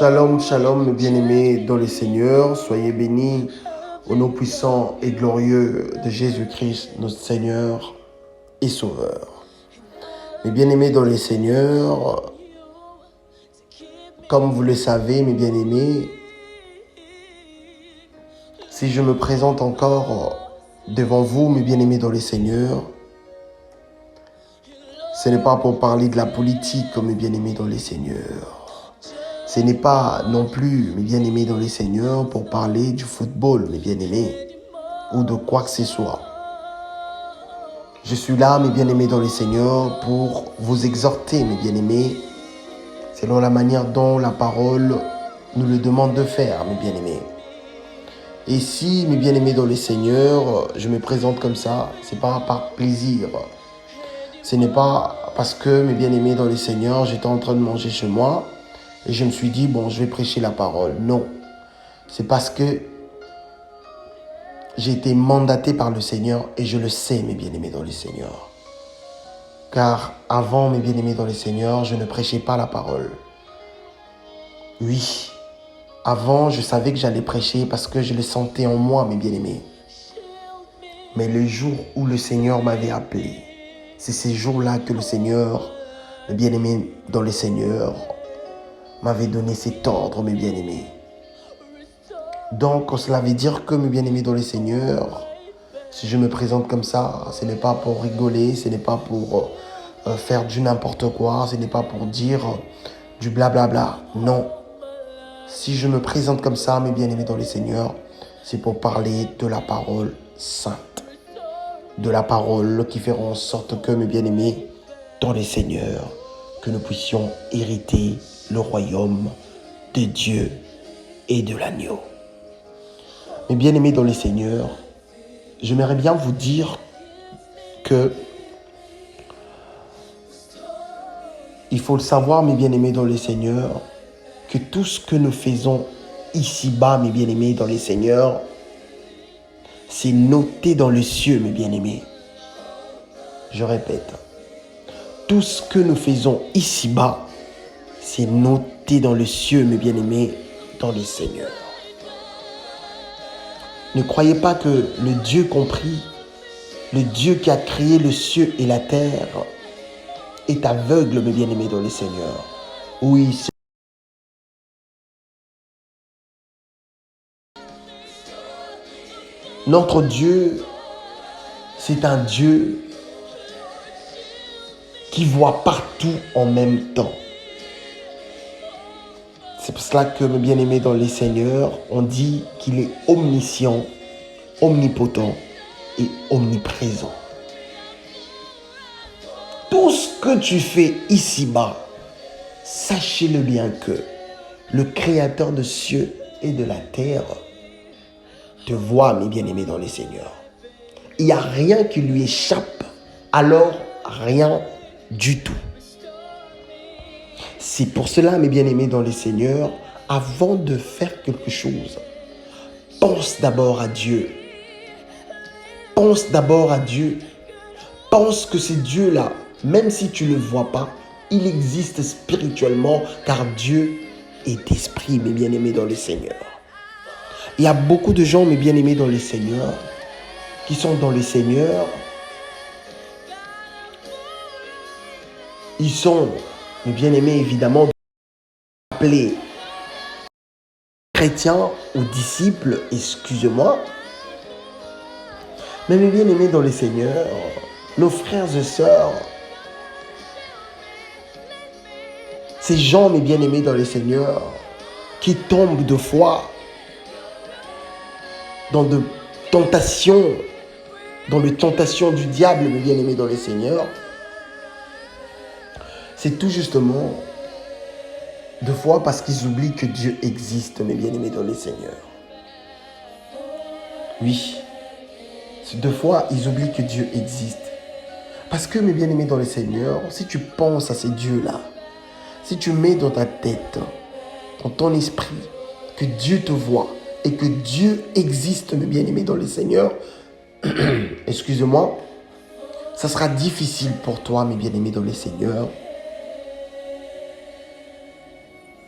Shalom, shalom, mes bien-aimés dans le Seigneur. Soyez bénis au nom puissant et glorieux de Jésus-Christ, notre Seigneur et Sauveur. Mes bien-aimés dans le Seigneur, comme vous le savez, mes bien-aimés, si je me présente encore devant vous, mes bien-aimés dans le Seigneur, ce n'est pas pour parler de la politique, mes bien-aimés dans le Seigneur. Ce n'est pas non plus, mes bien-aimés dans le Seigneur, pour parler du football, mes bien-aimés, ou de quoi que ce soit. Je suis là, mes bien-aimés dans le Seigneur, pour vous exhorter, mes bien-aimés, selon la manière dont la parole nous le demande de faire, mes bien-aimés. Et si, mes bien-aimés dans le Seigneur, je me présente comme ça, ce n'est pas par plaisir. Ce n'est pas parce que, mes bien-aimés dans le Seigneur, j'étais en train de manger chez moi, et je me suis dit, bon, je vais prêcher la parole. Non, c'est parce que j'ai été mandaté par le Seigneur et je le sais, mes bien-aimés dans le Seigneur. Car avant, mes bien-aimés dans le Seigneur, je ne prêchais pas la parole. Oui, avant, je savais que j'allais prêcher parce que je le sentais en moi, mes bien-aimés. Mais le jour où le Seigneur m'avait appelé, c'est ces jours-là que le Seigneur, mes bien-aimés dans le Seigneur, m'avait donné cet ordre, mes bien-aimés. Donc, cela veut dire que, mes bien-aimés dans le Seigneur, si je me présente comme ça, ce n'est pas pour rigoler, ce n'est pas pour faire du n'importe quoi, ce n'est pas pour dire du blablabla. Non. Si je me présente comme ça, mes bien-aimés dans le Seigneur, c'est pour parler de la parole sainte. De la parole qui fera en sorte que, mes bien-aimés dans le Seigneur, que nous puissions hériter le royaume de Dieu et de l'agneau. Mes bien-aimés dans le Seigneur, j'aimerais bien vous dire que il faut le savoir, mes bien-aimés dans le Seigneur, que tout ce que nous faisons ici-bas, mes bien-aimés dans le Seigneur, c'est noté dans les cieux, mes bien-aimés. Je répète, tout ce que nous faisons ici-bas, c'est noté dans les cieux, mes bien-aimés dans le Seigneur. Ne croyez pas que le Dieu compris, le Dieu qui a créé le ciel et la terre, est aveugle, mes bien-aimés dans le Seigneur. Oui, notre Dieu, c'est un Dieu qui voit partout en même temps. C'est pour cela que, mes bien-aimés dans le Seigneur, on dit qu'il est omniscient, omnipotent et omniprésent. Tout ce que tu fais ici-bas, sachez-le bien que le Créateur des cieux et de la terre te voit, mes bien-aimés dans le Seigneur. Il n'y a rien qui lui échappe, alors rien du tout. C'est pour cela, mes bien-aimés dans le Seigneur, avant de faire quelque chose, pense d'abord à Dieu. Pense d'abord à Dieu. Pense que c'est Dieu-là, même si tu ne le vois pas, il existe spirituellement, car Dieu est esprit, mes bien-aimés dans le Seigneur. Il y a beaucoup de gens, mes bien-aimés dans le Seigneur, qui sont dans le Seigneur. Ils sont, mes bien-aimés, évidemment, appelés chrétiens ou disciples, excusez-moi. Mais mes bien-aimés dans le Seigneur, nos frères et sœurs, ces gens, mes bien-aimés dans le Seigneur, qui tombent de fois dans de tentations, dans les tentations du diable, mes bien-aimés dans le Seigneur, c'est tout justement deux fois parce qu'ils oublient que Dieu existe, mes bien-aimés dans le Seigneur. Oui, c'est deux fois ils oublient que Dieu existe. Parce que, mes bien-aimés dans le Seigneur, si tu penses à ces dieux-là, si tu mets dans ta tête, dans ton esprit, que Dieu te voit et que Dieu existe, mes bien-aimés dans le Seigneur, excusez-moi, ça sera difficile pour toi, mes bien-aimés dans le Seigneur,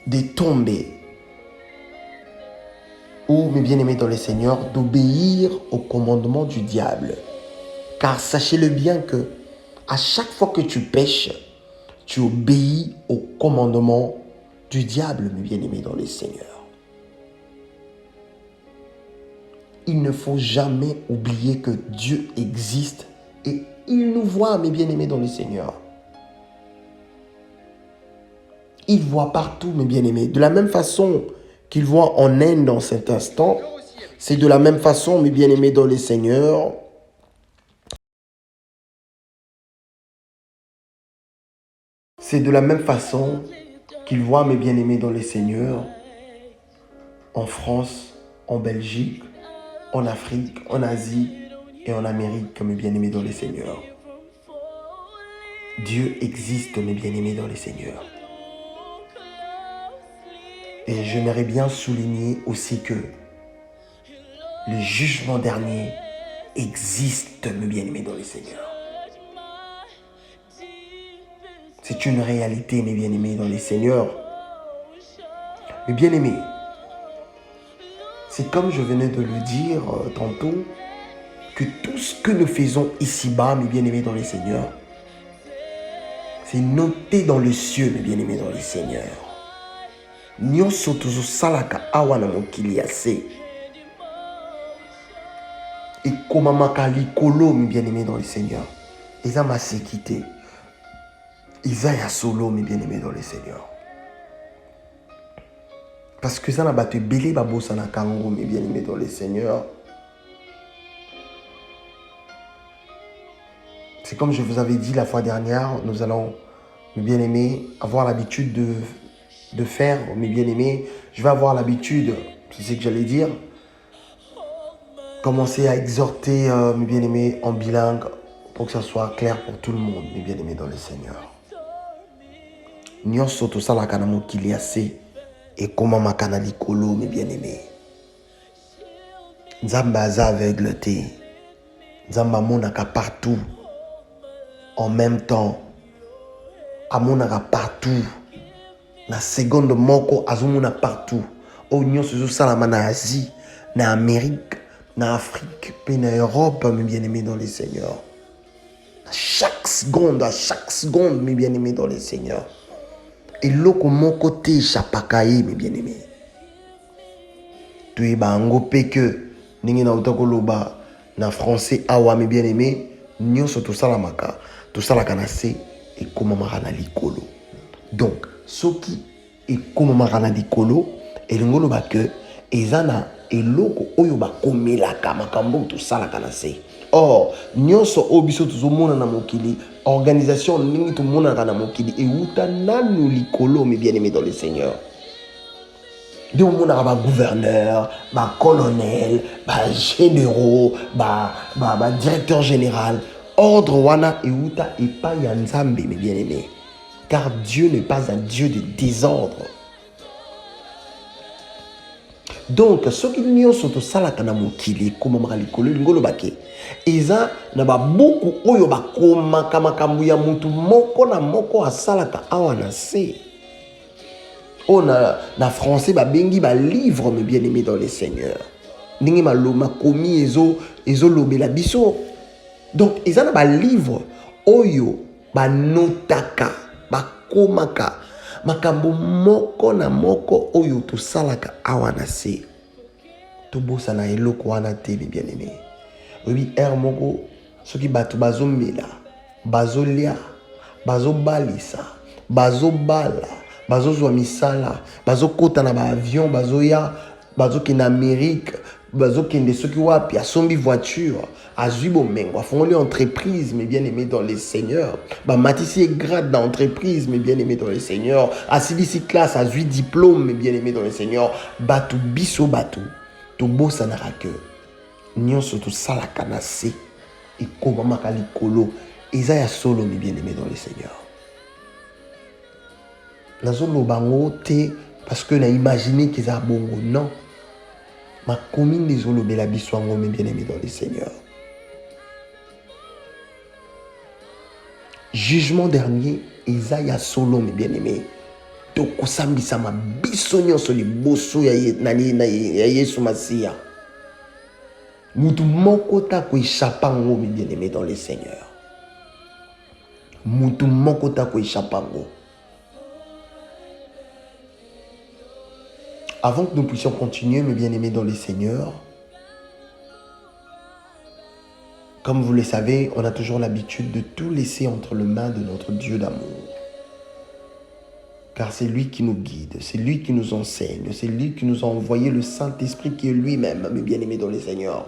de tomber ou, mes bien-aimés dans le Seigneur, d'obéir au commandement du diable. Car sachez-le bien que à chaque fois que tu pêches, tu obéis au commandement du diable, mes bien-aimés dans le Seigneur. Il ne faut jamais oublier que Dieu existe et il nous voit, mes bien-aimés dans le Seigneur. Il voit partout, mes bien-aimés. De la même façon qu'il voit en Inde dans cet instant, c'est de la même façon, mes bien-aimés dans le Seigneur, c'est de la même façon qu'il voit, mes bien-aimés dans le Seigneur, en France, en Belgique, en Afrique, en Asie et en Amérique, mes bien-aimés dans le Seigneur. Dieu existe, mes bien-aimés dans le Seigneur. Et j'aimerais bien souligner aussi que le jugement dernier existe, mes bien-aimés dans le Seigneur. C'est une réalité, mes bien-aimés dans le Seigneur. Mes bien-aimés, c'est comme je venais de le dire tantôt, que tout ce que nous faisons ici-bas, mes bien-aimés dans le Seigneur, c'est noté dans le ciel, mes bien-aimés dans le Seigneur. Nyonso tozosalaka awa na mokili ya se. Ekomamaka likolo, mes bien-aimés dans le Seigneur. Eza masekite. Eza ya solo, mes bien-aimés dans le Seigneur. Parce que ça n'a pas été belé babosa na kango, mes bien-aimés dans le Seigneur. C'est comme je vous avais dit la fois dernière, nous allons, mes bien-aimés, avoir l'habitude de faire, mes bien-aimés. Je vais avoir l'habitude, c'est ce que j'allais dire, commencer à exhorter mes bien-aimés en bilingue pour que ça soit clair pour tout le monde, mes bien-aimés dans le Seigneur. Nyonso tosalaka na mokili ya se ekomamaka na likolo, mes bien-aimés. Nzambe aza aveugle te. Nzambe amonaka partout. En même temps, amonaka partout. Na seconde moko azomona partout. O nyonso ezosalama na Asie, na Amérique, na Afrique, pe na Europe, mes bien-aimés dans le Seigneur. À chaque seconde, mes bien-aimés dans le Seigneur. Et loko moko te échappaka ye, mes bien-aimés. Toyeba yango pe que ndenge na uta koloba na français awa, mes bien-aimés, nyonso tosalamaka, tosalaka na se ekomamaka na likolo. Donc, soki ekomamaka na likolo, elingi oloba ke eza na eloko oyo bakomelaka makambo tosalaka na se. Or, nyonso oyo biso tozomona na mokili, organisation ndenge tomonaka na mokili euta nanu likolo, mes bien-aimés dans le Seigneur. De omonaka ba gouverneur, ba colonel, ba généraux, ba directeur général. Ordre wana euta epai ya Nzambe, mes bien-aimés. Car Dieu n'est pas un Dieu de désordre. Donc, soki nyonso tosalaka na mokili ekomamaka likolo, elingi oloba ke eza na babuku oyo bakomaka makambo ya mutu moko na moko asalaka awa na se. O na français babengi livre, mes bien-aimés dans le Seigneur. Ndenge makomi ezolobela biso. Donc, eza na livre oyo banotaka, bakomaka makambo moko na moko oyo tosalaka awa na se. Tobosa na eloko wana te, mes bien-aimés. Oui, moko soki bato bazomela, bazolia, bazobalisa, bazobala, bazozwa misala, bazokota na avion, bazoya, bazokende Amérique, bazokende soki wapi, asombi voiture, azwi bomengo, afongoli entreprise, mes bien-aimés dans le Seigneur. Matisi grade dans entreprise, mes bien-aimés dans le Seigneur. Asilisi classe, azwi diplôme, mes bien-aimés dans le Seigneur. Batu biso batu, tobosa na que nyonso tosalaka na se ekomamaka likolo. Eza ya solo, mes bien-aimés dans le Seigneur. Nazoloba ngo te parce que na imaginer qu'ils a bongo, non. Ma commune désolobela biso ngo, mes bien-aimés dans le Seigneur. Jugement dernier, eza ya solo, mes bien-aimés. tokosambisama biso nyonso liboso ya Yesu Masiya. Mutu moko ta koéchappa ngo, mes bien-aimés dans le Seigneur. Mutu moko ta koéchappa ngo. Avant que nous puissions continuer, mes bien-aimés dans le Seigneur, comme vous le savez, on a toujours l'habitude de tout laisser entre les mains de notre Dieu d'amour. Car c'est lui qui nous guide, c'est lui qui nous enseigne, c'est lui qui nous a envoyé le Saint-Esprit qui est lui-même, mes bien-aimés dans le Seigneur.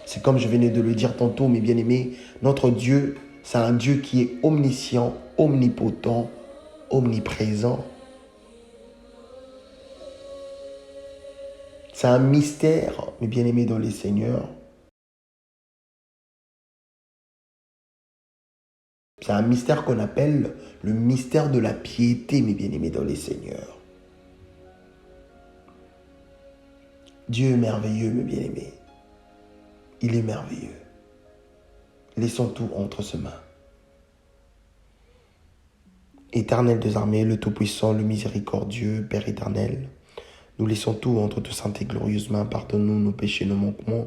C'est comme je venais de le dire tantôt, mes bien-aimés, notre Dieu, c'est un Dieu qui est omniscient, omnipotent, omniprésent. C'est un mystère, mes bien-aimés dans le Seigneur. C'est un mystère qu'on appelle le mystère de la piété, mes bien-aimés dans les Seigneurs. Dieu est merveilleux, mes bien-aimés. Il est merveilleux. Laissons tout entre ses mains. Éternel des armées, le Tout-Puissant, le Miséricordieux, Père éternel, nous laissons tout entre tes saintes et glorieuses mains. Pardonne-nous nos péchés, nos manquements.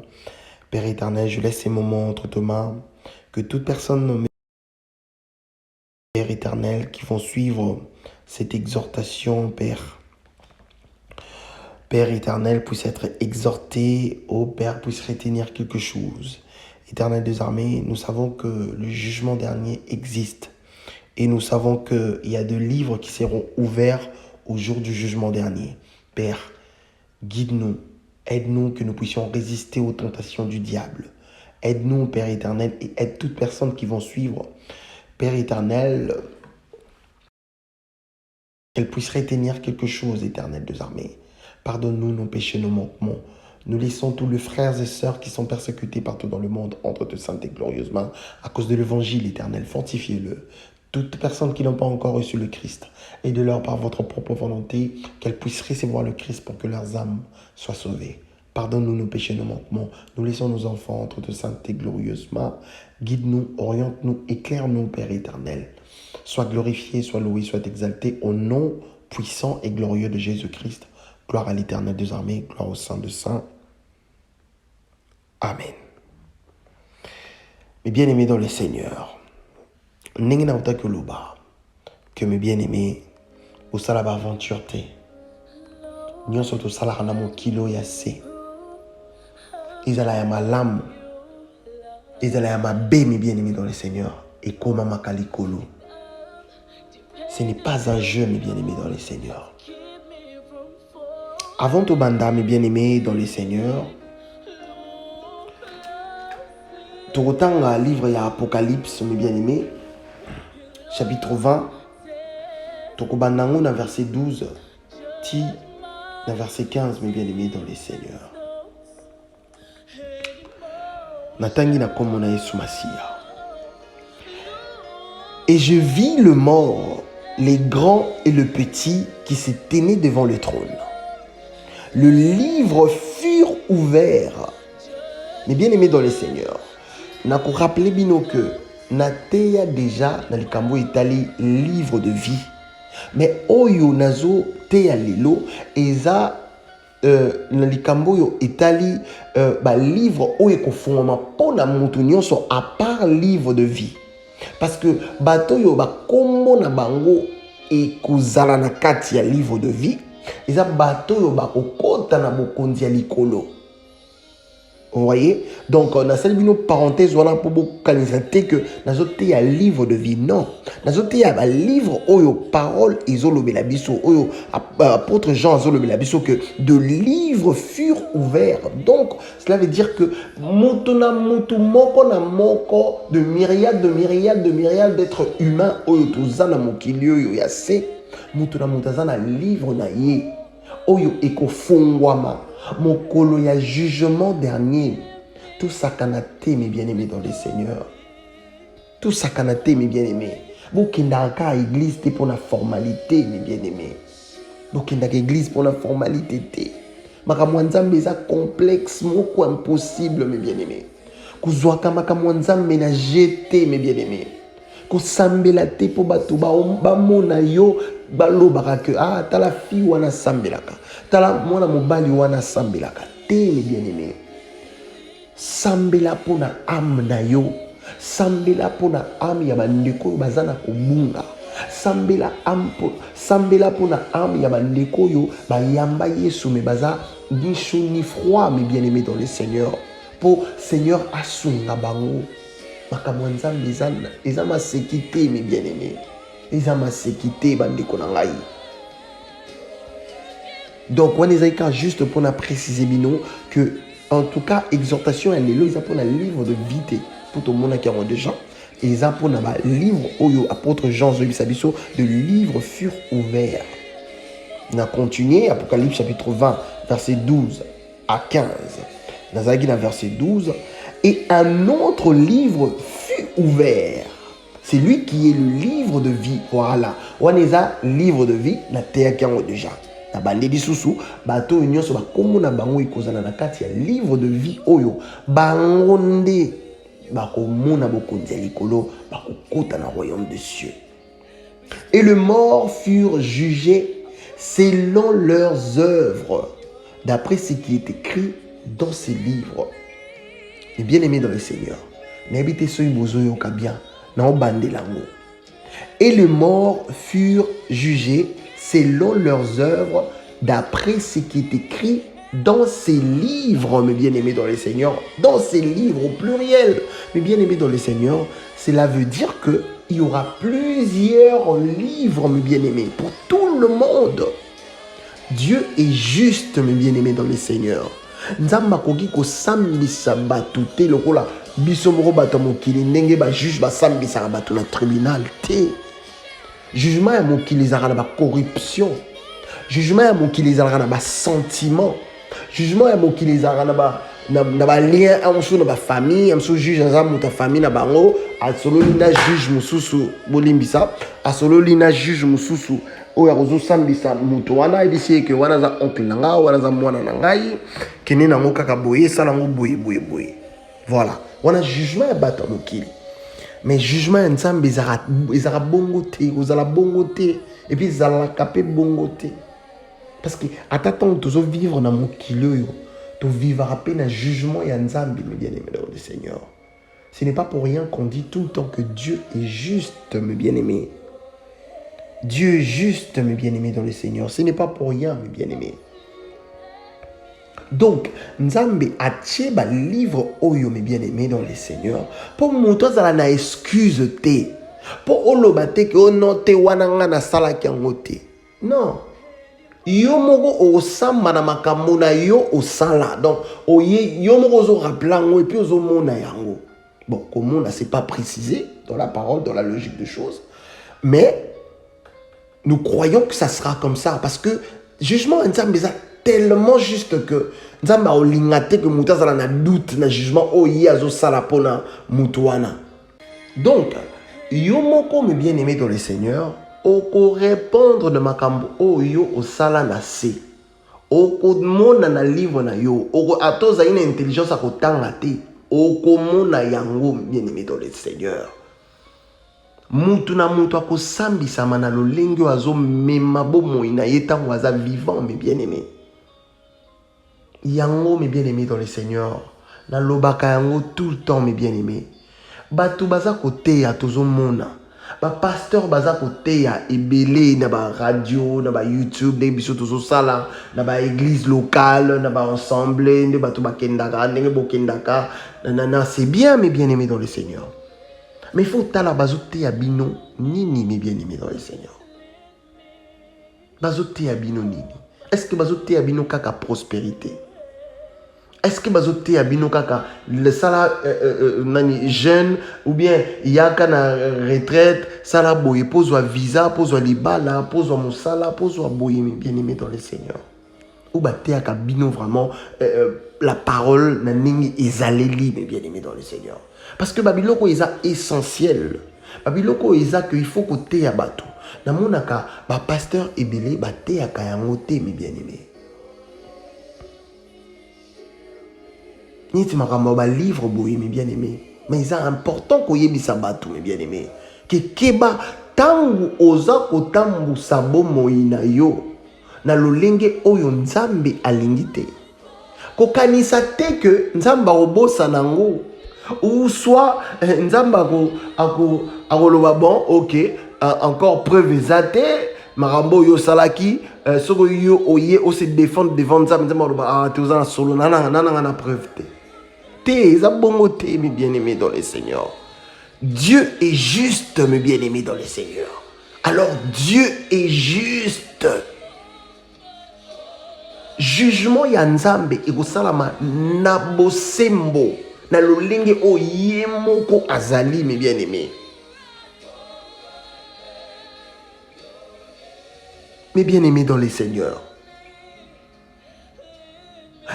Père éternel, je laisse ces moments entre tes mains. Que toute personne, Père éternel, qui vont suivre cette exhortation, Père éternel, puisse être exhorté, ô Père, puisse retenir quelque chose. Éternel des armées, nous savons que le jugement dernier existe. Et nous savons qu'il y a des livres qui seront ouverts au jour du jugement dernier. Père, guide-nous, aide-nous que nous puissions résister aux tentations du diable. Aide-nous, Père éternel, et aide toute personne qui vont suivre. Père éternel, qu'elle puisse retenir quelque chose, éternel des armées. Pardonne-nous nos péchés, nos manquements. Nous laissons tous les frères et sœurs qui sont persécutés partout dans le monde entre tes saintes et glorieuses mains à cause de l'évangile éternel. Fortifiez-le. Toutes personnes qui n'ont pas encore reçu le Christ, aidez-leur par votre propre volonté, qu'elles puissent recevoir le Christ pour que leurs âmes soient sauvées. Pardonne-nous nos péchés, nos manquements. Nous laissons nos enfants entre tes saintes et glorieuses mains. Guide-nous, oriente-nous, éclaire-nous, Père éternel. Sois glorifié, sois loué, sois exalté au nom puissant et glorieux de Jésus-Christ. Gloire à l'Éternel des armées, gloire au Saint de Saints. Amen. Mes bien-aimés dans le Seigneur, que mes bien-aimés, au salaba aventure te, nous sommes au salama kilo yase, Isala ya malamu, Isala ya mabe, mes bien-aimés dans le Seigneur, et koma makalikolo. Ce n'est pas un jeu, mes bien-aimés dans le Seigneur. Avant tout banda, mes bien-aimés dans le Seigneur, tout autant un livre il y a Apocalypse, mes bien-aimés, chapitre 20, tout bandango dans verset 12, ti dans verset 15, mes bien-aimés dans le Seigneur. Natangi na komona Yesu Masiya. Et je vis le mort, les grands et le petit qui se tenaient devant le trône. Le livre furent ouverts. Mais bien aimé dans le Seigneur, n'a qu'on rappelé bino que nateya déjà dans le kambo itali livre de vie. Mais oyo nazo teya lelo eza na likambo yo itali livre oyo kofungama pona mutu nyonso à part livre de vie. Parce que bato yo kombo na bango e kozala na kati ya livre de vie. Eza bato yo bakokota na bokonzi ya likolo. Vous voyez? Donc, on a cette parenthèse voilà pour beaucoup que nazote ya livre de vie. Non. Nazote ya livre oyo parole izolobe la biso oyo apôtre Jean izolobe la biso que de livres furent ouverts. Donc, cela veut dire que moto na moto moko na moko de myriades d'êtres humains oyo tozana mokili oyo ya se moto na moto azana livre na ye oyo ekofungwama. Mokolo ya jugement dernier. Tout ça kanaté, mes bien-aimés dans le Seigneur. Tout ça kanaté, mes bien-aimés. Bokindaka à église pour la formalité, mes bien-aimés. Bokindaka église pour la formalité. Makamwanzambe eza complexe, moko impossible, mes bien-aimés. Kuzwaka makamwanzambe na jeté, mes bien-aimés. kosambela te po bato bamona yo balobaka ke tala fi wana sambelaka, tala mwana mobali wana sambelaka te. Mes bien-aimés, sambela pona âme na yo, sambela pona âme ya bandeko baza na kobunga, sambela pona âme ya bandeko yo bayamba Yesu me baza ni chaud ni froid. Mes bien-aimés dans le Seigneur, pour Seigneur asunga bango makambo nzambe eza masekite. Mes bien-aimés, eza masekite bandeko na ngai. Donc on est juste pour préciser bino que en tout cas exhortation elle est là, ils pour un livre de vie pour tout le monde qui a déjà, et ils pour un livre oyo apôtre Jean Zobisabiso, de livres furent ouverts. On a continué Apocalypse chapitre 20 verset 12 à 15. Dans la verset 12, et un autre livre fut ouvert. C'est lui qui est le livre de vie. Voilà. On est à livre de vie na terre qui a déjà. Na bandedi susu bato nyonso bakomona bango ikozana na kati ya livre de vie oyo bango nde bakomona bokonzi ya likolo bakokota na royaume des cieux. Et les morts furent jugés selon leurs œuvres, d'après ce qui est écrit dans ces livres. Et bien aimé dans le Seigneur, n'habitez soy bozoyo kabia na obande lango. Et les morts furent jugés selon leurs œuvres, d'après ce qui est écrit dans ces livres, mes bien-aimés dans le Seigneur, dans ces livres au pluriel, mes bien-aimés dans le Seigneur, cela veut dire qu'il y aura plusieurs livres, mes bien-aimés, pour tout le monde. Dieu est juste, mes bien-aimés dans le Seigneur. Nzamba koki ko sambisa batu te lokola biso moko bato mokili ndenge ba juge ba sambisa batu na tribunal te. Jugement ya mokili ezalaka na ba corruption. Jugement ya mokili ezalaka na ba sentiment. Jugement ya mokili ezalaka na ba lien amso na ba famille, amso juge za muta famille na bango, asololi na juge mususu bolimbisa, asololi na juge mususu oya kozo sambisa muto wana ebisi ke wana za oncle na nga, wana za mwana na ngai, kene na ngo kaka boye sala ngo boye. Voilà. Wana jugement ya bato mokili. Mais jugement ya nzambe ezara bongo te, ozala bongo te, et puis ezala kapé bongo te. Parce que attends tozo vivre na mokili oyo, to vivre à peine un jugement ya nzambe, mes bien-aimés dans le Seigneur. Ce n'est pas pour rien qu'on dit tout le temps que Dieu est juste, mes bien-aimés. Dieu est juste, mes bien-aimés dans le Seigneur. Ce n'est pas pour rien, mes bien-aimés. Donc, Nzambe a tiré ba livre oyo, mes bien-aimés dans le Seigneur, pour montrer ça na excuse te, pour olobate que o non te wananga na sala kiangote. Non. Yo moko osamba na makambo na yo osala. Donc, yo moko ozo rappelango et puis ozo mona yango. Bon, comme on n'a pas précisé dans la parole, dans la logique des choses, mais nous croyons que ça sera comme ça parce que jugement Nzambe est tellement juste que Nzambe a olingate que mutazala na doute na jugement oyi azo sala pona mutuana. Donc, yo moko me bien aimé dans le Seigneur, oko répondre de makambo oyo osala na se. Oko mona na livre na yo, oko atoza ina intelligence akotanga te. Oko mona yango bien aimé dans le Seigneur. Mutu na mutu akosambisa mana lolenge azo mema bomoi na yeta waza vivant, mes bien-aimés. Yango, mes bien-aimés dans le Seigneur. Na lobaka yango tout le temps, mes bien-aimés. Batu baza kote ya tozo mona. Ba pasteur baza kote ya ebele na ba radio, na ba YouTube, na biso tozo sala, na ba église locale, na ba ensemble, na batu bakendaka, ndenge bokendaka. Na c'est bien, mes bien-aimés dans le Seigneur. Mais il faut tala bazote ya bino nini, mes bien-aimés dans le Seigneur. Bazote ya bino nini. Est-ce que bazote ya bino kaka prospérité? Est-ce que bazote ya bino kaka le sala jeune ou bien yaka na retraite, sala boye pozwa visa, pozwa libala, pozwa musala, pozwa boye, mes bien-aimés dans le Seigneur. Ou bate ya bino vraiment la parole na ningi ezaleli, mes bien-aimés dans le Seigneur. Parce que Babiloko est essentiel. Babiloko est qu'il faut que ya bato. Na monaka ba pasteur ebele ba te ya kayangote, mes bien-aimés. Ni tu m'as ba livre boye, mes bien-aimés. Mais c'est important qu'on y ait bato, mes bien-aimés. kekeba tangu oza kotambusa bomoi na yo na lolenge oyo nzambe alingi te. Kokanisa te ke nzambe obosa nango ou soit nzambe akoloba bon ok encore preuve ezate marambo yo salaki soko yo oye o se défendre devant nzambe oloba te oza na solo nananga na preuve te eza bongo te mes bien-aimés dans le Seigneur. Dieu est juste mes bien-aimés dans le Seigneur. Alors Dieu est juste. Jugement ya nzambe ekosalama na bosembo na lolenge oye moko azali mes bien-aimés. Mes bien-aimés dans le Seigneur.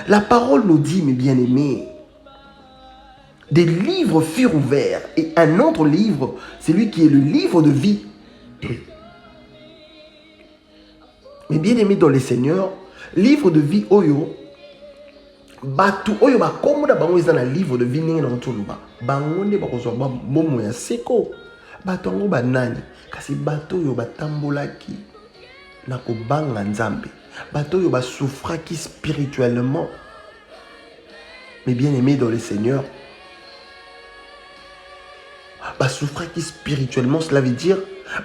La parole nous dit, mes bien-aimés, des livres furent ouverts et un autre livre, celui qui est le livre de vie. Mes bien-aimés dans le Seigneur, livre de vie oyo, batu oyo ba komo na bango ezana livre de vie ninge na ntuluba. Bango nde bakozwa ba momo ya seko. Batu ngo banani kasi batu oyo batambolaki na kobanga nzambe. Batu oyo basouffraki spirituellement. Mes bien-aimés dans le Seigneur, basouffraki spirituellement, cela veut dire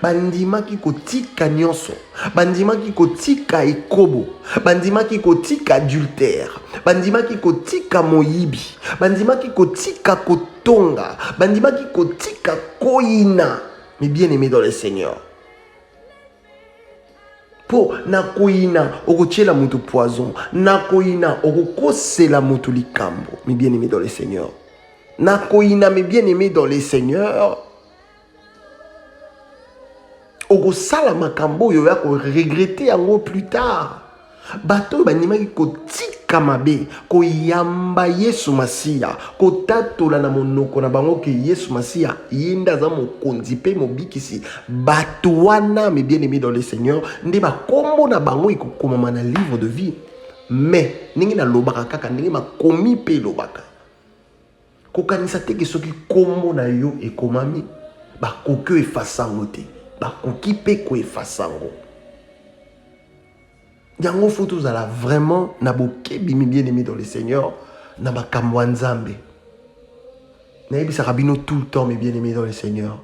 bandimaki kotika nyonso, bandimaki kotika ekobo, bandimaki kotika adultère, bandimaki kotika moyibi, bandimaki kotika kotonga, bandimaki kotika koina. Mes bien-aimés dans le Seigneur, po na koina okotiela mutu poison, na koina okokosela mutu likambo. Mes bien-aimés dans le Seigneur, na koina mes bien-aimés dans le Seigneur, okosala makambo yo ya ko regretter yango plus tard. Bato banimaki kotika mabe, koyamba Yesu Masia, kotatola na monoko na bango ke Yesu Masia yenda za mokonzi pe mobikisi. Bato wana mes bien-aimés dans le Seigneur, nde bakombo na bango ekokomama na livre de vie. Mais ningi na lobaka kaka ningi makomi pe lobaka. Kokanisa te ke soki kombo na yo ekomami, bakoki efasango te, bakoki pe ko efasango. Yango faut tozala vraiment na bokebi mes bien-aimés dans le Seigneur, na bakamwa nzambe. Na yebisaka bino tout le temps mes bien-aimés dans le Seigneur.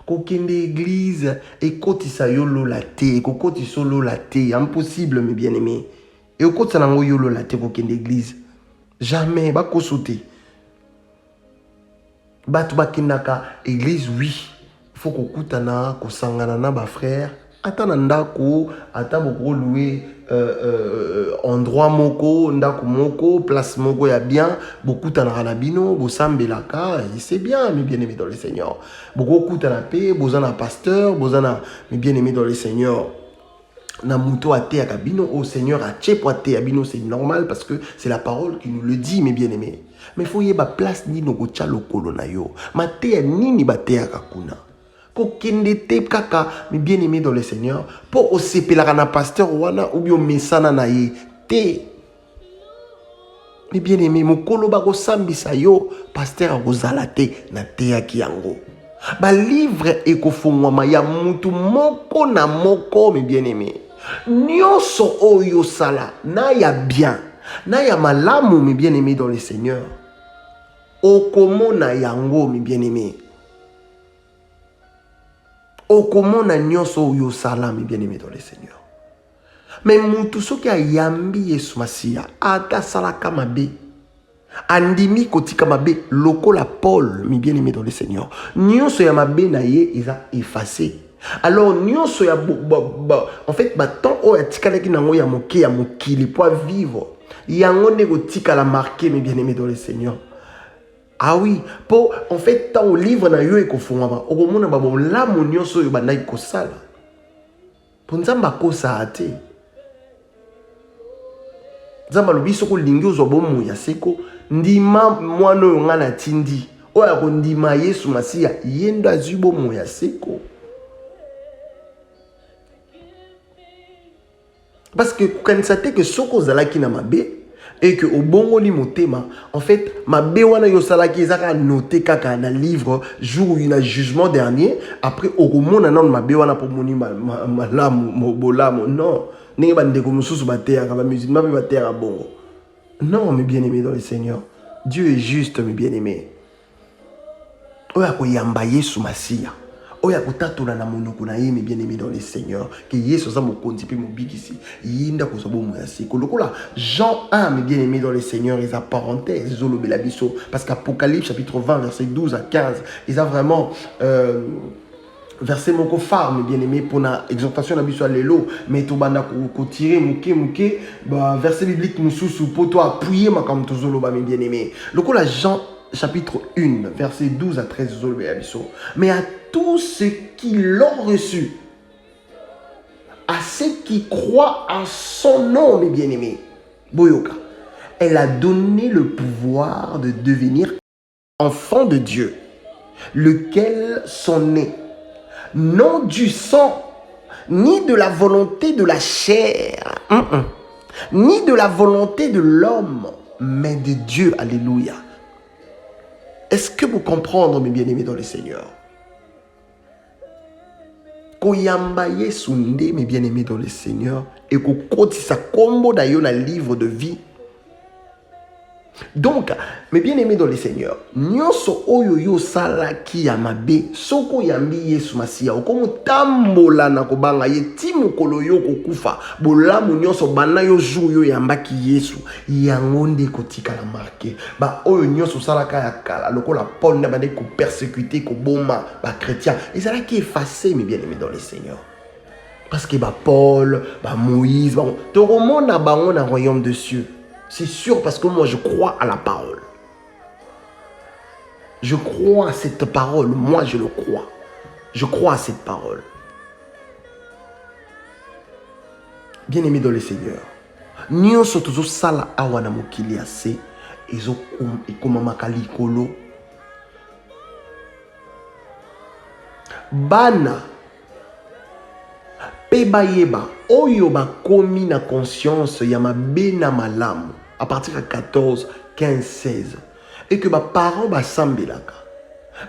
Kokende église ekotisa yo lola te, kokotisa lola te, impossible mes bien-aimés. Et okotisa nango yo lola te kokende église. Jamais bakosote. Batu bakindaka église oui, faut kokutana kosangana na ba frère. Ata na ndako, ata boko louer endroit moko, ndako moko, place moko ya bien, beaucoup tana na bino, bo sambelaka, et c'est bien mes bien-aimés dans le Seigneur. Beaucoup kutana paix, bozana pasteur, bozana mes bien-aimés dans le Seigneur. Na muto ate ya kabino au Seigneur a tchepo ate ya bino, c'est normal parce que c'est la parole qui nous le dit mes bien-aimés. Mais faut yeba place ni no gocha lokolo na yo. Mate ya nini bate ya kakuna. Kokende te kaka mes bien-aimés dans le Seigneur pour osepelaka na pasteur wana ou bien mesana na ye te. Mes bien-aimés, mokolo bako sambisa yo pasteur akozala te na te ya kiango. Ba livre ekofungwama ya mutu moko na moko mes bien-aimés. Nyonso oyo sala na ya bien, na ya malamu mes bien-aimés dans le Seigneur. Okomona yango mes bien-aimés. Okomona nyonso oyo sala mes bien-aimés dans le Seigneur. Mais mutu soki ayambi Yesu Masia ata salaka mabe, andimi kotika mabe lokola Paul mes bien-aimés dans le Seigneur. Nyonso ya mabe na ye eza effacé. Alors nyonso ya en fait temps o ya tikalaki nango ya moke ya mokili pour vivre. Yango ne kotika la marqué mes bien-aimés dans le Seigneur. Ah oui, pour en fait tant au livre na yo ekofungama okomona ba bolamu nyonso yo bandaki kosala. Pour nzamba kosa ate. Nzamba lobiso ko lingi ozo bomu ya seko ndima mwana oyo ngana tindi. Oya ko ndima Yesu Masia yendo azwi bomu ya seko. Parce que quand ça te que soko zalaki na mabe, Et que au bon motema, en fait, ma bewana yo salaki ezaka noté kaka na livre jour où il a jugement dernier. Après au monde non ma bewana pour moni malamu bolamu non. N'est pas ndeko mususu batea ka ba musulman ba batea bongo. Non, mes bien-aimés dans le Seigneur. Dieu est juste, mes bien-aimés. Oya ko yamba Yesu Masiya. Oya ko tatola na monoko na ye, mes bien-aimés dans le Seigneur. Que Yesu za mokonzi pe mobikisi. Yinda ko sobo moyasi. Ko lokola Jean 1, mes bien-aimés dans le Seigneur, ils a parenthèse zolobela biso parce qu'Apocalypse chapitre 20 verset 12 à 15, ils a vraiment verset moko phare, mes bien-aimés, pour la exhortation d'Abisso Allélo, mais tout bana ko tirer mouké, bah, verset biblique moussousou, pour toi appuyer ma comme tozolo, mes bien-aimés. Le coup, la Jean, chapitre 1, verset 12 à 13, zolo, mais à tous ceux qui l'ont reçu, à ceux qui croient en son nom, mes bien-aimés, Boyoka, elle a donné le pouvoir de devenir enfants de Dieu, lequel sont nés non du sang, ni de la volonté de la chair, ni de la volonté de l'homme, mais de Dieu. Alléluia. Est-ce que vous comprenez, mes bien-aimés dans le Seigneur? Koyambaye sunde, mes bien-aimés dans le Seigneur, et kokoti sa combo d'ailleurs dans le livre de vie. Donc, mes bien-aimés dans le Seigneur, nyonso oyo yo salaki ya mabe, soko yambi Yesu Masiya, okomo tambola na kobanga ye timu kolo yo kokufa, bolamu nyonso bana yo jour yo yambaki Yesu, yango nde kotika la marqué. Ba oyo nyonso salaka ya kala, lokola Paul na bande ko persécuter ko boma ba chrétien, ezalaki effacé, mes bien-aimés dans le Seigneur. Parce que ba Paul, ba Moïse, ba toromona bango na royaume de cieux. C'est sûr parce que moi je crois à la parole. Je crois à cette parole. Moi je le crois. Je crois à cette parole. Bien-aimé dans le Seigneur. Nyonso tozo sala awa na mokili ase ezo ekomamaka likolo. Bana pe bayeba oyo bakomi na conscience ya mabe na malamu à partir de 14, 15, 16 et que ba parents ba sambelaka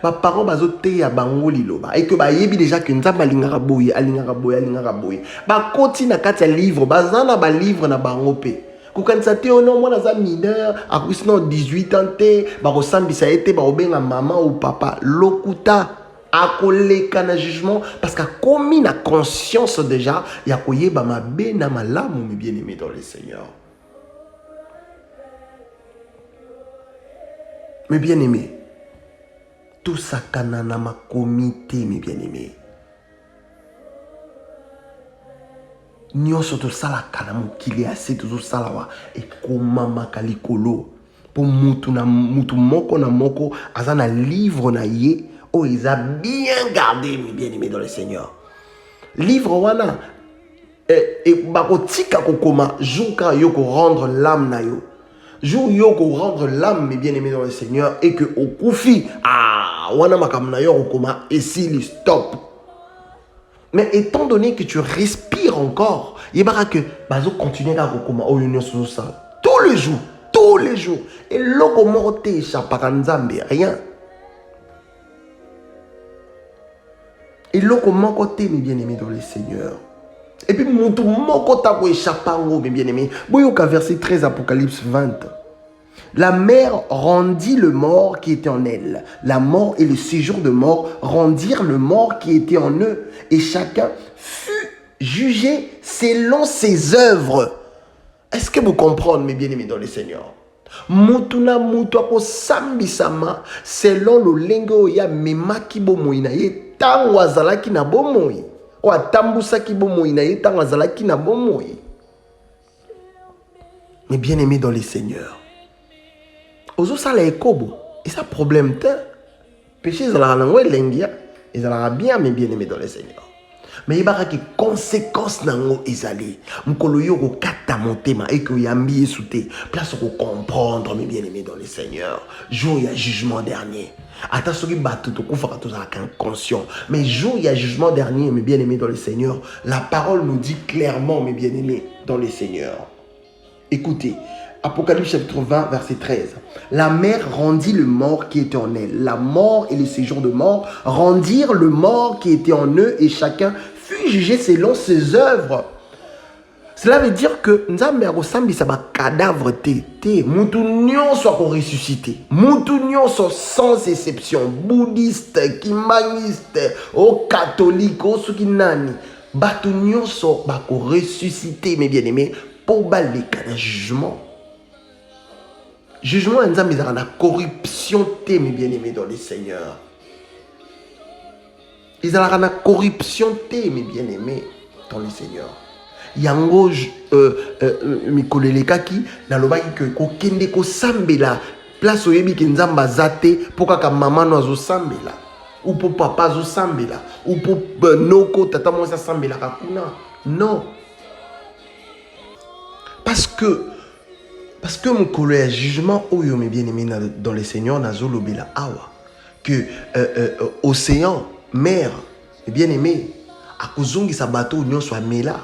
ba parents bazote ya bango liloba et que ba yebi déjà que nzamba alingaka boye ba koti na kati ya livre bazana ba livre na bango pe kokanisa te ono mwana za mineur akusina 18 ans te ba kosambisa ete ba obenga maman ou papa lokuta akoleka na jugement parce qu'a commis na conscience déjà ya koyeba mabe na malamu, mes bien-aimés dans le Seigneur. Mes bien-aimés, tout ça kanana ma comité, mes bien-aimés. Nyonso to sala kana mokili ase to sala wa e komama kalikolo pour mutu moko na moko azana livre na ye. Oh, ils ont bien gardé, mes bien-aimés dans le Seigneur. Livre wana et bakotika kokoma jouka yoko rendre l'âme na yo. Jou yoko rendre l'âme, mes bien-aimés dans le Seigneur, et que au koufi wana makam na yo kokoma et s'il stop. Mais étant donné que tu respires encore, yebara que bazo continuer à kokoma oh union sur ça tous les jours et loko morte chapaka nzambe rien. Et là, comment côté, mes bien-aimés dans le Seigneur. Et puis, mon tout, mon côté, mes bien-aimés. Boyoka, verset 13, Apocalypse 20. La mer rendit le mort qui était en elle. La mort et le séjour de mort rendirent le mort qui était en eux. Et chacun fut jugé selon ses œuvres. Est-ce que vous comprenez, mes bien-aimés dans le Seigneur? Mutuna mutu ako sambisama selon le lengo ya memaki bomoi na ye tango azalaki na bomoi o atambusaki bomoi na ye tango azalaki na bomoi. Mais bien aimé dans le Seigneur, ozo sala ekobo et ça problème te péché ezalaka nango elengia ezalaka bien, mais bien aimé dans le Seigneur. Mais il y a des conséquences dans ezali. Mukolo yo ko kata motema et que yambi esouté. Place pour comprendre, mes bien-aimés dans le Seigneur. Jour il y a jugement dernier. Attention qui bat tout coup fera tout ça conscient. Mais jour il y a jugement dernier, mes bien-aimés dans le Seigneur. La parole nous dit clairement, mes bien-aimés dans le Seigneur. Écoutez, Apocalypse chapitre 20, verset 13. La mer rendit le mort qui était en elle. La mort et le séjour de mort rendirent le mort qui était en eux et chacun fut jugé selon ses œuvres. Cela veut dire que Nzambe akosambisa ba cadavre te mutu nyonso akoressuscité. Mutu nyonso sans exception, bouddhiste, kimbaniste, o catholique, o soki nani, bato nyonso bakoressuscité mes bien-aimés pour baleka na jugement. Jugement ya Nzambe ezala na corruption te mes bien-aimés dans le Seigneur. Ezala na corruption te mes bien-aimés dans le Seigneur. Yango mikolelekaki nalobaki ke kokende kosambela place oyebi ke Nzambe aza te mpo kaka mama no azosambela ou po papa azosambela ou po noko tata mwasi asambelaka kuna. Non, parce que mokolo ya jugement oyo mes bien-aimés dans le Seigneur nazolobela awa que océan mer mes bien-aimés akozongisa bato nyonso amela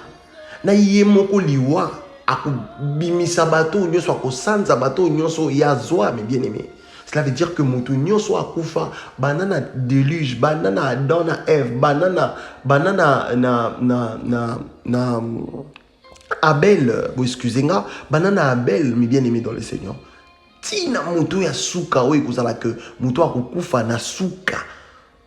na ye moko liwa akobimisa bato nyonso akosanza bato nyonso yazwa mes bien-aimés. Cela veut dire que mutu nyonso akufa banana déluge banana Adam na Ève banana na Abel, vous excusez-moi, banana Abel mes bien-aimés dans le Seigneur. Tina mutu ya suka oyo kozala que mutu akukufa na suka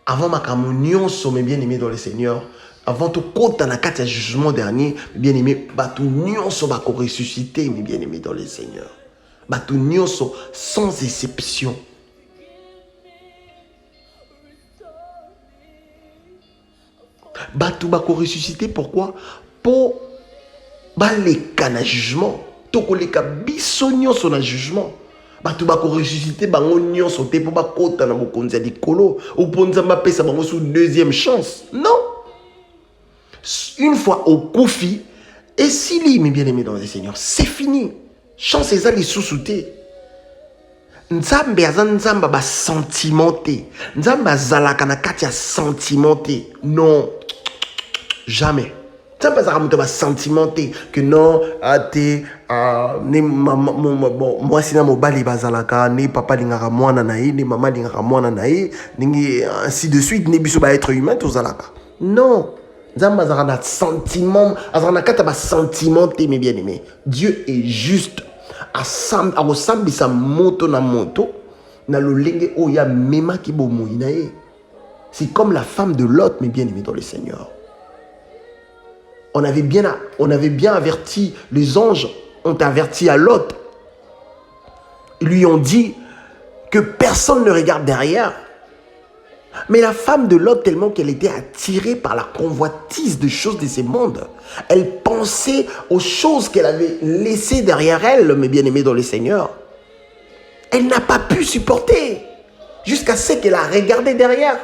avant makambo nyonso mes bien-aimés dans le Seigneur. Avant tout kota na kati ya jugement dernier, bien aimé, bato nyonso bako ressuscité, mes bien-aimés dans le Seigneur. Bato nyonso sans exception. Bato bako ressuscité pourquoi? Pour baleka na jugement. Toko leka biso nyonso na jugement. Bato bako ressuscité bango nyonso te po bakota na bokonzi ya likolo. Ou po Nzambe apesa bango sous deuxième chance. Non. Une fois au koufi, et si mes bien-aimés dans le Seigneur, c'est fini. Chance les ali sous-souté. Nzambe azan nzamba ba sentimenté. Nzamba azalaka na kati ya sentimenté. Non, jamais. Nzamba azalaka ba sentimenté que non, ate ne moi sina mobali bazalaka ne papa lingaka mwana na ye, ne mama lingaka mwana na ye, ainsi de suite ne biso ba être humain to zalaka. Non. Nzambe azalaka na sentiment, azalaka na kati ya ba sentimenté mes bien-aimés. Dieu est juste. Akosambisa moto na moto na lolenge oya mema ki bomoi na ye. C'est comme la femme de Lot mes bien-aimés dans le Seigneur. On avait bien averti, les anges ont averti à Lot. Ils lui ont dit que personne ne regarde derrière. Mais la femme de Lot, tellement qu'elle était attirée par la convoitise des choses de ce monde, elle pensait aux choses qu'elle avait laissées derrière elle, mes bien-aimés dans le Seigneur. Elle n'a pas pu supporter jusqu'à ce qu'elle a regardé derrière.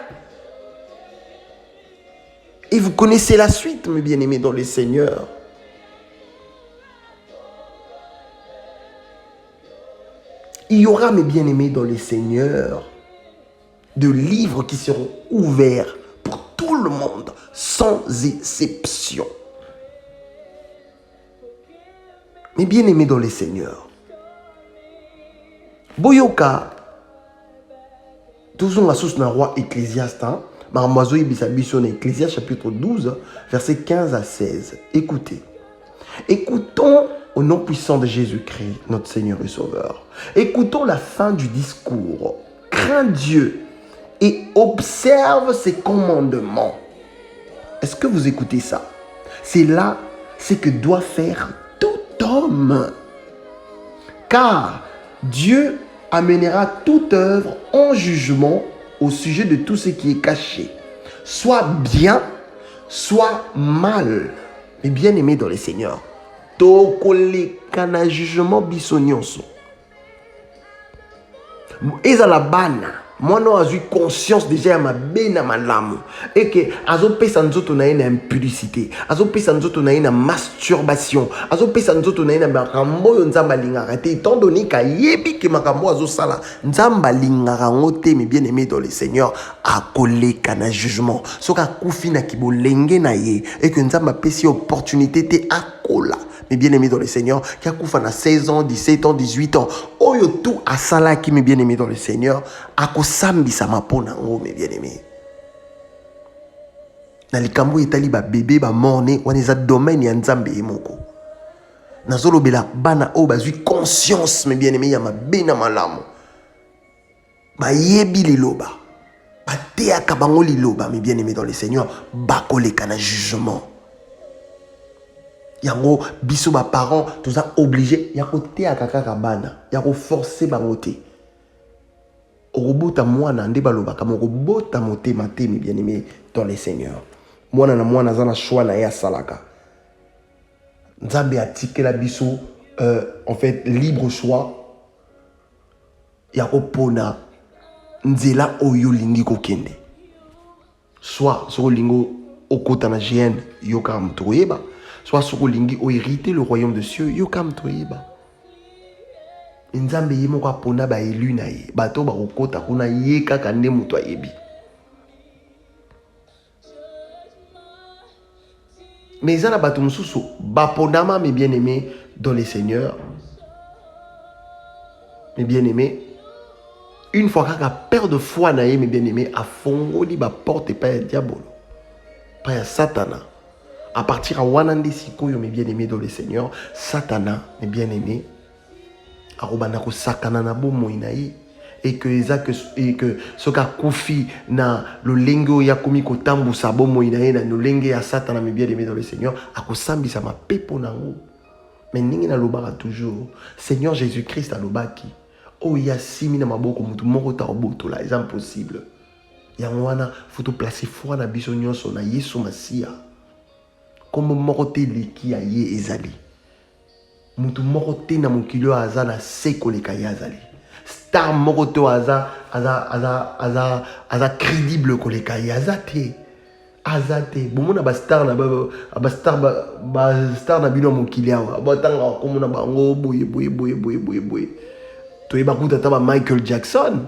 Et vous connaissez la suite, mes bien-aimés dans le Seigneur. Il y aura, mes bien-aimés dans le Seigneur, de livres qui seront ouverts pour tout le monde, sans exception. Mes bien-aimés dans le Seigneur, Boyoka, toujours la source d'un roi Ecclésiaste, Marmoiseau Ibisabiso, Ecclésiaste chapitre 12, versets 15 à 16. Écoutez. Écoutons au nom puissant de Jésus-Christ, notre Seigneur et Sauveur. Écoutons la fin du discours. Crains Dieu et observe ses commandements. Est-ce que vous écoutez ça? C'est là ce que doit faire tout homme. Car Dieu amènera toute œuvre en jugement au sujet de tout ce qui est caché, soit bien, soit mal. Mais bien aimé dans le Seigneur, tokoleka na jugement biso nyonso. Ezala bana mwana a eu conscience déjà ya mabe na malamu et que azopesa nzoto na ye na impudicité, azopesa nzoto na ye na masturbation, azopesa nzoto na ye na makambo oyo Nzambe alingaka te, étant donné kayebi ke makambo azosala Nzambe alingaka ngo te. Mais bien aimé dans le Seigneur, akoleka na jugement soki akufi na kibolenge na ye et que Nzambe apesi opportunité te akola mes bien-aimés dans le Seigneur, qui a koufa na 16 ans, 17 ans, 18 ans. Oyo tout asala qui mes bien-aimés dans le Seigneur, akosambi sa mapona ngo mes bien-aimés. Na likambo etali ba bébé ba morné, wana eza domaine ya Nzambe emoko. Nazolobela bana o bazui conscience mes bien-aimés ya mabe na malamu. Ba yebi liloba. Ba teaka bango liloba mes bien-aimés dans le Seigneur, ba koleka na jugement. Yango biso ba parents tous ça obligé ya ko teaka kaka bana, ya ko forcer bango te. Orobota mwana nde baloba kama orobota motema te mes bien-aimés dans le Seigneur. Mwana na mwana zana choix na ya salaka. Nzambe atikela biso en fait libre choix ya kopona nzela oyo lingi kokende. Soit soko lingo okota na GN yoka mtoyeba, soit soko lingi o hériter le royaume de cieux yoka mtoyeba. Nzambe yemo kwa pona ba élu na ye, bato ba okota kuna ye kaka nde muto ayebi. Mais ça n'a pas tout sous baponama mes bien-aimés dans les seigneurs. Mes bien-aimés, une fois qu'un père de foi naïe mes bien-aimés a fongoli ba porte pas un diabolo, pas un satana. À partir à wanande sikoyo mes bien-aimés dans les seigneurs, satana mes bien-aimés a robana ko sakana na bo moinaï. Et que ce qu'a koufi na le lengo ya komi ko tambu sabo moinae na no lenge ya satana me bien aimé dans le Seigneur a ko sambi sa ma pepo na ngo. Mais ningi na lobaka toujours Seigneur Jésus-Christ a lobaki o ya simi na maboko mutu moko ta oboto la c'est impossible. Ya wana faut to placer foi na biso nyonso na Yesu Masia. Comme moko te leki ya ye ezali. Mutu moko te na mokilo azana seko leka ya azali. Star moroto aza crédible koleka yazate azate bomona ba star na star na bino mokili awa batanga komona bango boye to yeba kuta ta ba Michael Jackson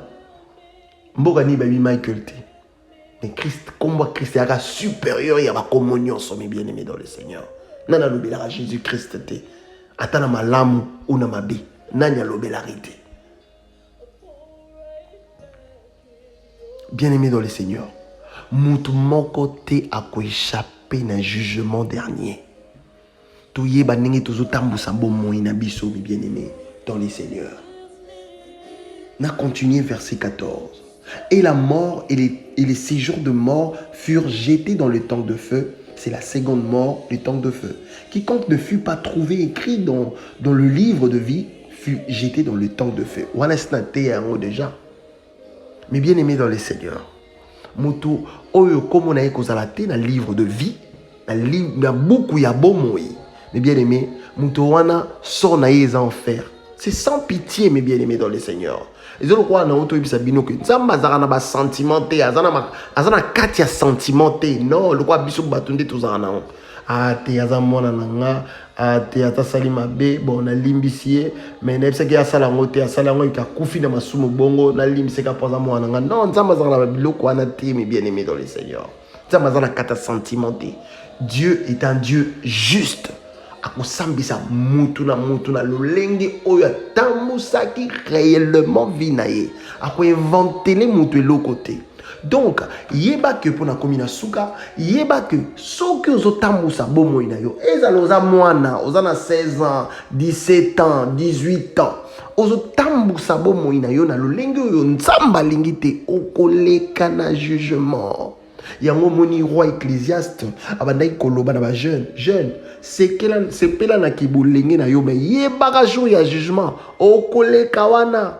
mboka ni baby Michael te mais Christ komba Christ yaka supérieur ya ba communion so mes bien-aimés dans le Seigneur nana lobela Jésus Christ te atana malamu una mabe nanya lobela rite. Bien-aimé dans le Seigneur, mutu moko te a ko échapper na jugement dernier. To yeba ndenge tozo tambusa bomoi na biso bien-aimé dans le Seigneur. Na continuer verset 14. Et la mort et les séjours de mort furent jetés dans le temps de feu. C'est la seconde mort, le temps de feu. Quiconque ne fut pas trouvé écrit dans le livre de vie fut jeté dans le temps de feu. Wana snate en haut déjà. Mais bien aimé dans le Seigneur, mutu oyo komo na ekozala te na livre de vie, na beaucoup ya bomoi. Mais bien aimé, mutu wana sort na yeza enfer. C'est sans pitié mes bien aimés dans le Seigneur. Et je crois na auto ibisa bino que nzamba zara na ba sentimenté, azana kati ya sentimenté. Non, le quoi biso batunde tozara na. Ah te azamona nanga, ah te atasali mabe, bon na limbisie, mais na bisaki asala ngote, asala ngo ka kufi na masumo bongo, na limbiseka poza mwana nanga. Non, nzamba zara na biloko wana te mes bien-aimés dans le Seigneur. Nzamba zara kata sentimenté. Dieu est un Dieu juste. Akosambisa mutu na lolenge oyo tambusaki réellement vinaye. Ako inventer les mutu eloko te. Donc, yeba que pour na komina suka, yeba que soki ozotambusa bomoi na yo, ezaloza mwana, ozana 16 ans, 17 ans, 18 ans. Ozotambusa bomoi na yo na lolenge oyo nzamba lingi te okoleka na jugement. Yango moni roi ecclésiaste abandaki koloba na ba jeune c'est pela na kibolenge na yo mais yebaka jour ya jugement okoleka wana.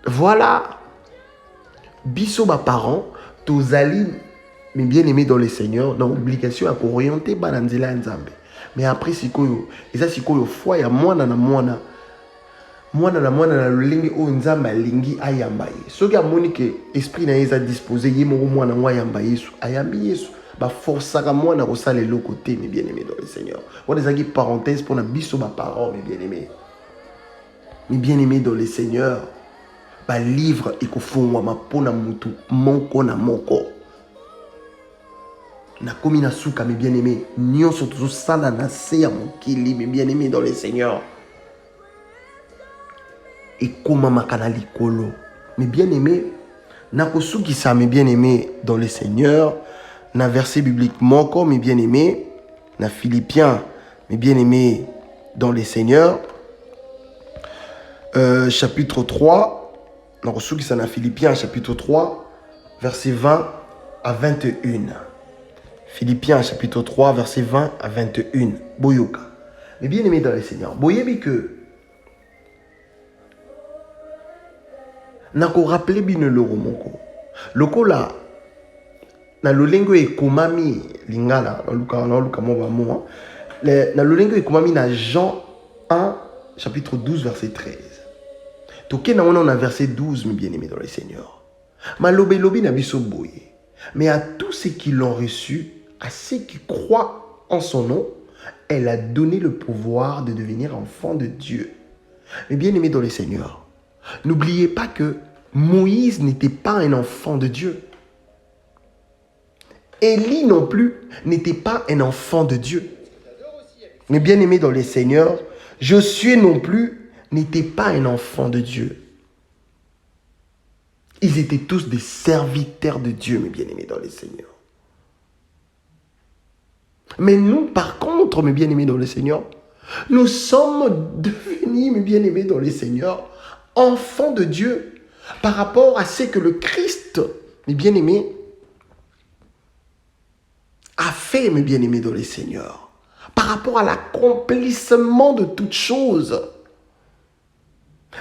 Voilà. Biso ba parents tozali mais bien aimés dans le Seigneur dans obligation à orienter bana nzela nzambe. Mais après sikoyo eza sikoyo foi ya mwana na lolenge o nzamba lingi ayamba ye. Soki amoni ke esprit na eza disposé ye moko mwana ngwa ayamba Yesu ayambi Yesu ba forçaka mwana ko sala eloko te mes bien-aimés dans le Seigneur. On ezaki parenthèse pour na biso ba parents mes bien-aimés. Mes bien-aimés dans le Seigneur. Ba livre ekofungwa mapona mutu moko na moko. Nakomi na suka, mes bien-aimés. Nyonso tozo sala na se ya mokili, mes bien-aimés dans le Seigneur. Et koma makana likolo. Mes bien-aimés, nakosukisa mes bien-aimés dans le Seigneur. Na verset biblique moko, mes bien-aimés. Na Philippiens, mes bien-aimés dans le Seigneur. Chapitre 3. Nakosukisa na Philippiens, chapitre 3, verset 20 à 21. Philippiens chapitre 3, verset 20 à 21. Boyoka. Mais bien aimé dans le Seigneur, boyebi que nako rappelé bien le moko. Loko la na lolengo e komami lingala na luka mo ba mo. Na lolengo e komami na Jean 1 chapitre 12 verset 13. Toke na on a verset 12 mes bien aimé dans le Seigneur. Malobe lobi na biso boye. Mais à tous ceux qui l'ont reçu, à ceux qui croient en son nom, elle a donné le pouvoir de devenir enfant de Dieu. Mais bien aimé dans le Seigneur, n'oubliez pas que Moïse n'était pas un enfant de Dieu. Élie non plus n'était pas un enfant de Dieu. Mais bien aimé dans le Seigneur, Josué non plus n'était pas un enfant de Dieu. Ils étaient tous des serviteurs de Dieu, mes bien-aimés dans le Seigneur. Mais nous, par contre, mes bien-aimés dans le Seigneur, nous sommes devenus, mes bien-aimés dans le Seigneur, enfants de Dieu par rapport à ce que le Christ, mes bien-aimés, a fait, mes bien-aimés dans le Seigneur, par rapport à l'accomplissement de toutes choses.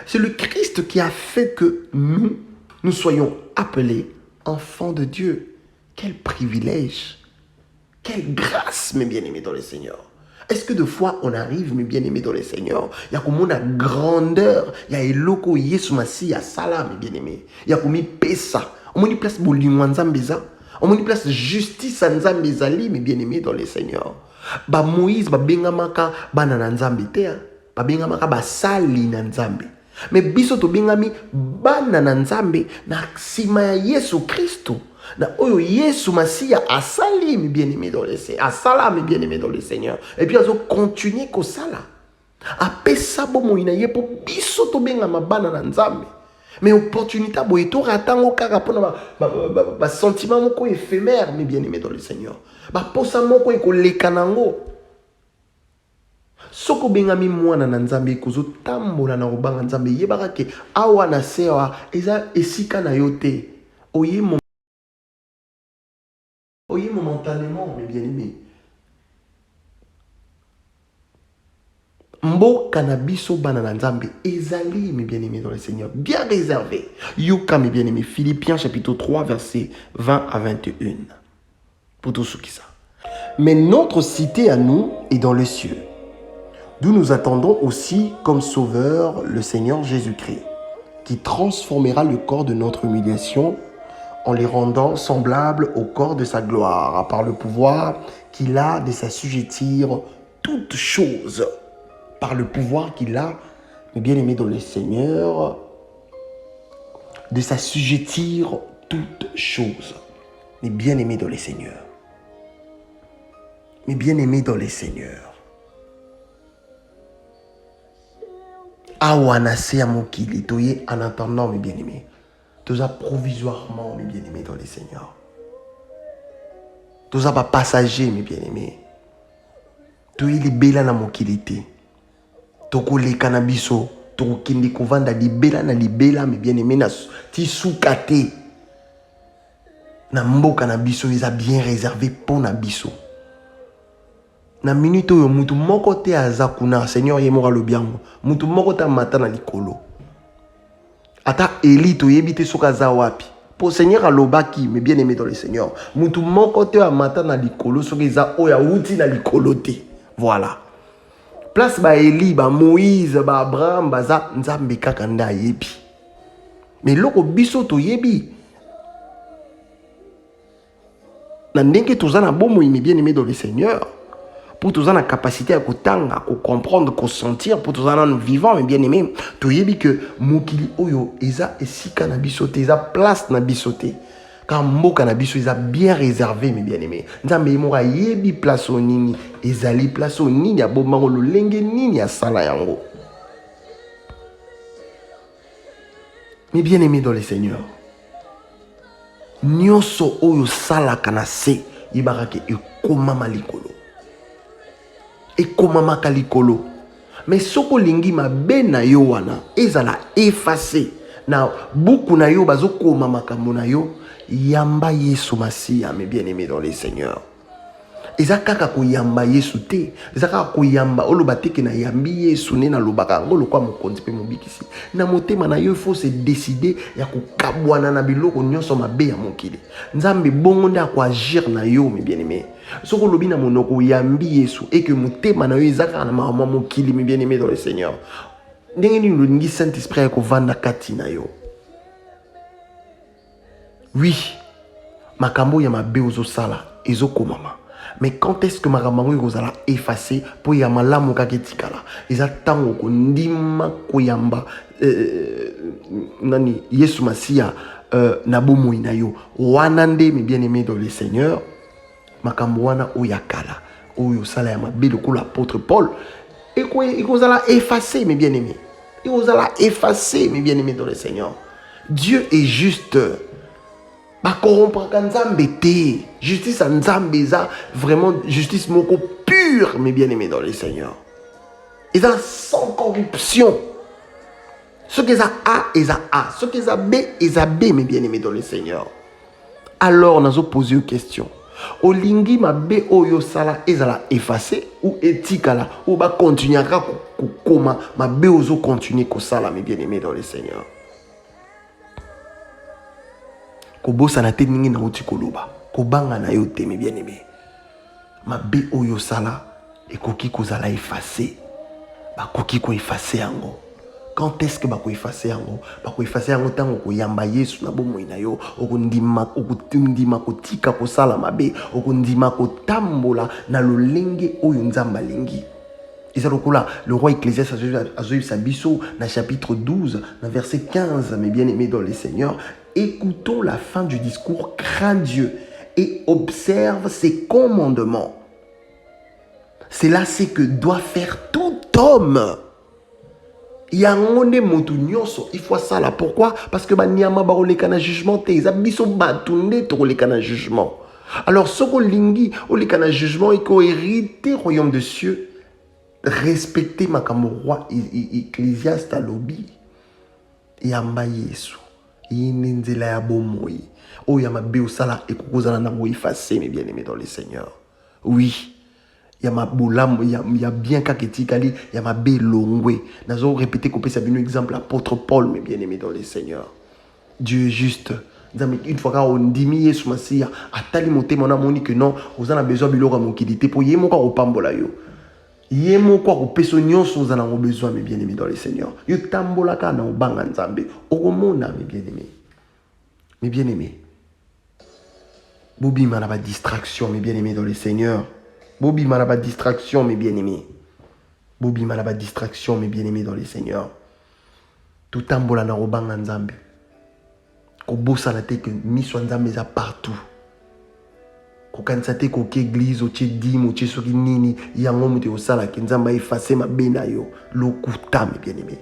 C'est le Christ qui a fait que nous soyons appelés enfants de Dieu. Quel privilège, quelle grâce, mes bien-aimés dans le Seigneur. Est-ce que de fois on arrive, mes bien-aimés dans le Seigneur, il y a comme une grandeur, il y a eloko yesu masi, il y a salam, mes bien-aimés. Il y a comme une pesa. On m'a dit place bolingo nzambeza. On m'a dit place justice nzambezali, mes bien-aimés dans le Seigneur. Ba Moïse, ba bengamaka, ba nanzambe te, ba bengamaka ba sali nanzambe. Mais biso to bengami bana na nzambe na sima ya Yesu Kristo. Na oyo Yesu Masia asali mi bien-aimé dans le Seigneur. Asala mi bien-aimé dans le Seigneur. Et puis azo continuer ko sala. Apesa bomo ina ye po biso to bengama bana na nzambe. Mais opportunité boye to ratango kaka pona ba sentiment moko éphémère mi bien-aimé dans le Seigneur. Ba posa moko eko lekanango. Soko bengami mwana na nzambe kozo tambola na obanga nzambe yebaka ke awa na sewa eza esika na yote oye momentanément mes bien-aimés mboka na biso bana na nzambe ezali mes bien-aimés dans le Seigneur bien réservé. Yoka mes bien-aimés, Philippiens chapitre 3 verset 20 à 21 pour tout ce qui ça. Mais notre cité à nous est dans les cieux, d'où nous attendons aussi comme sauveur le Seigneur Jésus-Christ, qui transformera le corps de notre humiliation en les rendant semblables au corps de sa gloire, par le pouvoir qu'il a de s'assujettir toutes choses. Par le pouvoir qu'il a, mes bien-aimés dans le Seigneur, de s'assujettir toutes choses. Mes bien-aimés dans le Seigneur. Mes bien-aimés dans le Seigneur. Awanase à mokili, toye en attendant, mes bien-aimés. Tout ça provisoirement, mes bien-aimés dans le Seigneur. Tout ça pas passager, mes bien-aimés. Toye libela na mokilité. Toko le cannabis, toko kindi kovanda libela na libela, mes bien-aimés na tisukate. Na mboka na biso, ils a bien réservé pour na biso. Na minute yo mutu moko te azakuna Seigneur yemora lo biango mutu moko ta mata na likolo ata elito yebite soka za wapi pour Seigneur alobaki mais bien aimé dans le Seigneur mutu moko te amata na likolo soka za oya uti na likolo te. Voilà place ba Eli ba Moïse ba Abraham baza nzambe kaka nda yebi mais loko biso to yebi na ndenge tozana bomo mais bien aimé dans le Seigneur. Pour tous la capacité à comprendre, à sentir, pour tous nous vivants, mais bien aimé, tu y que mokili oyo eza esika na bisote, eza place na bisote. Quand mboka na biso ils a bien réservé mes bien-aimés. Nzambe mora yebi place au nini, ezali place au nini ya bomango lolenge nini ya sala yango. Mes bien-aimés dans le Seigneur. Nyonso oyo sala kanase ibarake ekomama likolo. Ekomama kalikolo. Mais soko lingi mabe na yo wana ezala effacé na buku na yo bazokoma makambo na yo. Yamba Yesu Masia, mes bien-aimés dans les Seigneurs. Eza kaka ko yamba Yesu te. Eza kaka ko yamba olobate ke na yambi Yesu ne na lobaka ngolo kwa mokonzi pe mobikisi. Na motema na yo il faut se décider ya ko kabwana na biloko nyonso mabe ya mokili. Nzambe bongo nda ko agir na yo, mes bien-aimés. Soko lobi na monoko yambi Yesu et que motema na yo eza kaka na mama mokili, mes bien-aimés dans le Seigneur. Ndenge ni lolingi Saint-Esprit ko vanda kati na yo. Oui, makambo ya mabe ozo sala ezoko mama. Mais quand est-ce que makambo ozala effacer pour ya malamu kaketikala? Eza tango ko ndima ko yamba nani Yesu Masia na bomoi na yo. Wana nde mes bien-aimés dans le Seigneur. Makambo wana oyakala oyo sala ya mabe ko l'apôtre Paul et kozala effacer mes bien-aimés. Et ozala effacer mes bien-aimés dans le Seigneur. Dieu est juste. Justice à Nzambe, vraiment justice moko pure, mes bien-aimés dans le Seigneur. Ils ont sans corruption. Ce qu'ils ont A. Ce qu'ils ont B, mes bien-aimés dans le Seigneur. Alors, nous avons posé une question. Olingi ma B oyo sala ezala effacé ou etikala ou ba continuer à koma ma B ozo continuer ko sala, mes bien-aimés dans le Seigneur. Kobosa na te ningi na uti koloba kobanga na yo te, mes bien-aimés. Mabe oyo sala ekoki kozala effacé, bakoki ko effacer yango. Quand est-ce que bako effacer yango? Bako effacer yango tango ko yamba Yesu na bomoi na yo, okundima kotika ko sala mabe, okundima ko tambola na lolenge oyo Nzamba lingi. Le roi Ecclésiaste a joué sa biso dans chapitre 12, dans verset 15, mes bien-aimés dans le Seigneur. Écoutons la fin du discours, crains Dieu et observe ses commandements. C'est là ce que doit faire tout homme. Il y a un motu nyonso, il faut ça là. Pourquoi? Parce que banyama ba oleka na jugement te, zabiso batunde to oleka na jugement. Alors soko lingi oleka na jugement et ko hériter royaume de cieux. Respecter makambo roi Ecclésiaste alobi. Yamba Yesu. Inenzela ya bomoi. O yama be sala ekokozana na mo effacer, mes bien-aimés dans le Seigneur. Oui. Yama bolam ya bien kaketikali yama be longwe. Nazo répéter ko pesa bino exemple apôtre Paul, mes bien-aimés dans le Seigneur. Dieu est juste. Une fois qu'on dimi Yesu Masia atali motema na moni que non, vous en a besoin biloko mokilité pour yemo ka opambola yo. Yemo kwa kupeso nyonso za nango besoin, mes bien-aimés dans le Seigneur. Yo tambola ka na obanga Nzambe. Okomona, mes bien-aimés. Mes bien-aimés. Bobi manaba distraction, mes bien-aimés dans le Seigneur. Bobi manaba distraction, mes bien-aimés. Bobi manaba distraction, mes bien-aimés dans le Seigneur. Tout tambola na obanga Nzambe. Kobosa na te que miso Nzambe za partout. Kokansate koke église otie dîme otie soki nini yango muté osala ki Nzamba effacer mabe na yo lokuta, mes bien-aimés.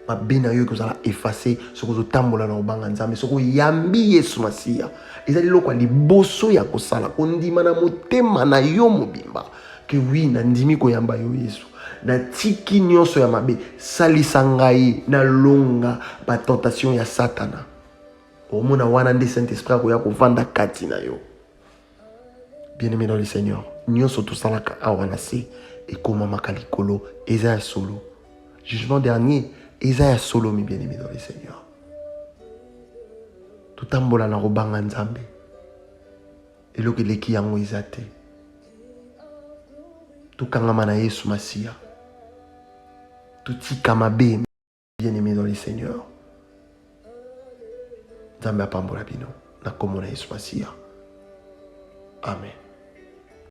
Mabe na yo kozala effacer soko zotambola na obanga Nzambe soko yambi Yesu Masia. Ezali loko liboso ya kosala kondima na motema na yo mobimba que oui na ndimi ko yamba yo Yesu. Na tiki nyonso ya mabe salisa ngai na longa ba tentation ya Satana. Omona wana nde Saint-Esprit ko ya kovanda kati na yo. Bien-aimés dans le Seigneur, nous sommes tous là à Wanasi et comme Makalikolo, Esaïe solo. Jugement dernier, Esaïe solo, mes bien-aimés dans le Seigneur. Tout en bola na robanga Nzambe. Et lo que les qui yango izate. Tout kangama na Yesu Masia. Tout tikamabe, bien-aimés dans le Seigneur. Nzambe apambola bino na komo na Yesu Masia. Amen.